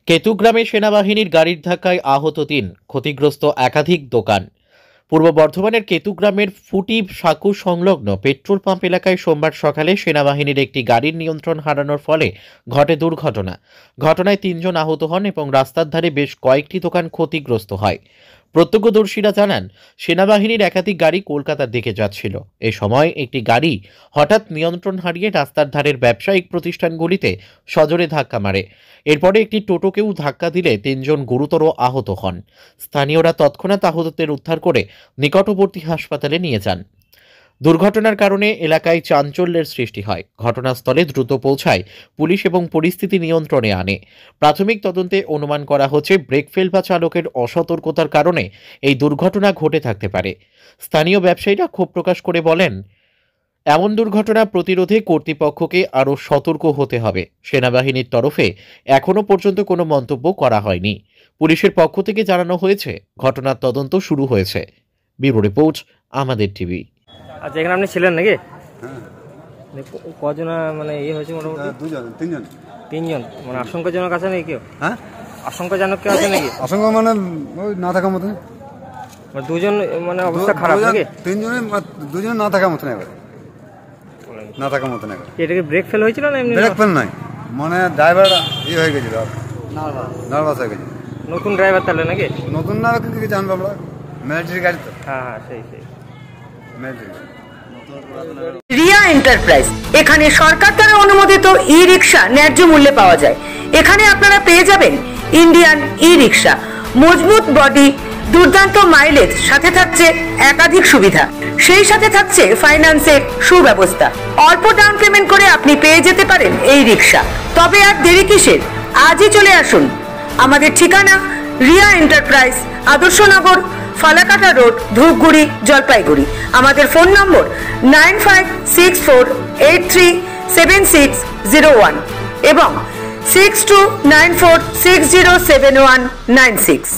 কেতুগ্রামে সেনাবাহিনীর গাড়ির ধাক্কায় আহত ৩, ক্ষতিগ্রস্ত একাধিক দোকান। পূর্ব বর্ধমানের কেতুগ্রামের ফুটি সাঁকু সংলগ্ন পেট্রোল পাম্প এলাকায় সোমবার সকালে সেনাবাহিনীর একটি গাড়ির নিয়ন্ত্রণ হারানোর ফলে ঘটে দুর্ঘটনা। ঘটনায় ৩ জন আহত হন এবং রাস্তার ধারে বেশ কয়েকটি দোকান ক্ষতিগ্রস্ত হয়। প্রত্যক্ষদর্শীরা জানান, সেনাবাহিনীর একাধিক গাড়ি কলকাতার দিকে যাচ্ছিল। এই সময় একটি গাড়ি হঠাৎ নিয়ন্ত্রণ হারিয়ে রাস্তার ধারের ব্যবসায়িক প্রতিষ্ঠানগুলিতে সজোরে ধাক্কা মারে। এরপরে একটি টোটোকেও ধাক্কা দিলে ৩ জন গুরুতর আহত হন। স্থানীয়রা তৎক্ষণাৎ আহতদের উদ্ধার করে নিকটবর্তী হাসপাতালে নিয়ে যান। দুর্ঘটনার কারণে এলাকায় চাঞ্চল্যের সৃষ্টি হয়। ঘটনাস্থলে দ্রুত পৌঁছায় পুলিশ এবং পরিস্থিতি নিয়ন্ত্রণে আনে। প্রাথমিক তদন্তে অনুমান করা হচ্ছে ব্রেক ফেল বা চালকের অসতর্কতার কারণে এই দুর্ঘটনা ঘটে থাকতে পারে। স্থানীয় ব্যবসায়ীরা ক্ষোভ প্রকাশ করে বলেন, এমন দুর্ঘটনা প্রতিরোধে কর্তৃপক্ষকে আরও সতর্ক হতে হবে। সেনাবাহিনীর তরফে এখনো পর্যন্ত কোনো মন্তব্য করা হয়নি। পুলিশের পক্ষ থেকে জানানো হয়েছে ঘটনার তদন্ত শুরু হয়েছে। ব্যুরো রিপোর্ট, আমাদের টিভি। আচ্ছা, এখানে আপনি ছিলেন নাকি? কজন মানে ইয়ে হয়েছে? মোটামুটি তিনজন। মানে আশঙ্কাজনক আছে নাকি কেউ? হ্যাঁ, আশঙ্কাজনক কেউ আছে নাকি? আশঙ্কা মানে ওই না থাকার মতন। দুজন মানে অবস্থা খারাপ নাকি? দুজন না থাকার মতন, এবার না থাকার মতন। এবার এটাকে ব্রেক ফেল হয়েছিল না এমনি? ব্রেক ফেল নাই, মানে ড্রাইভার ইয়ে হয়ে গেছিল, নার্ভাস হয়ে গেছিল। নতুন ড্রাইভার তাহলে নাকি? নতুন না, কি জানবো আমরা, মিলিটারি গাড়ি তো। হ্যাঁ, সেই মিলিটারি। রিয়া এন্টারপ্রাইজ, এখানে সরকার দ্বারা অনুমোদিত ই রিক্সা ন্যায্য মূল্যে পাওয়া যায়। এখানে আপনারা পেয়ে যাবেন ইন্ডিয়ান ই রিক্সা, মজবুত বডি, দুর্দান্ত মাইলেজ, সাথে থাকছে একাধিক সুবিধা। সেই সাথে থাকছে ফাইন্যান্সের সুব্যবস্থা। অল্প ডাউন পেমেন্ট করে আপনি পেয়ে যেতে পারেন এই রিক্সা। তবে আর দেরি কিসের? আজই চলে আসুন। আমাদের ঠিকানা রিয়া এন্টারপ্রাইজ, আদর্শনগর, ফালাকাটা রোড, ধূপগুড়ি, জলপাইগুড়ি। আমাদের ফোন নম্বর 9564837601 এবং 6294607196।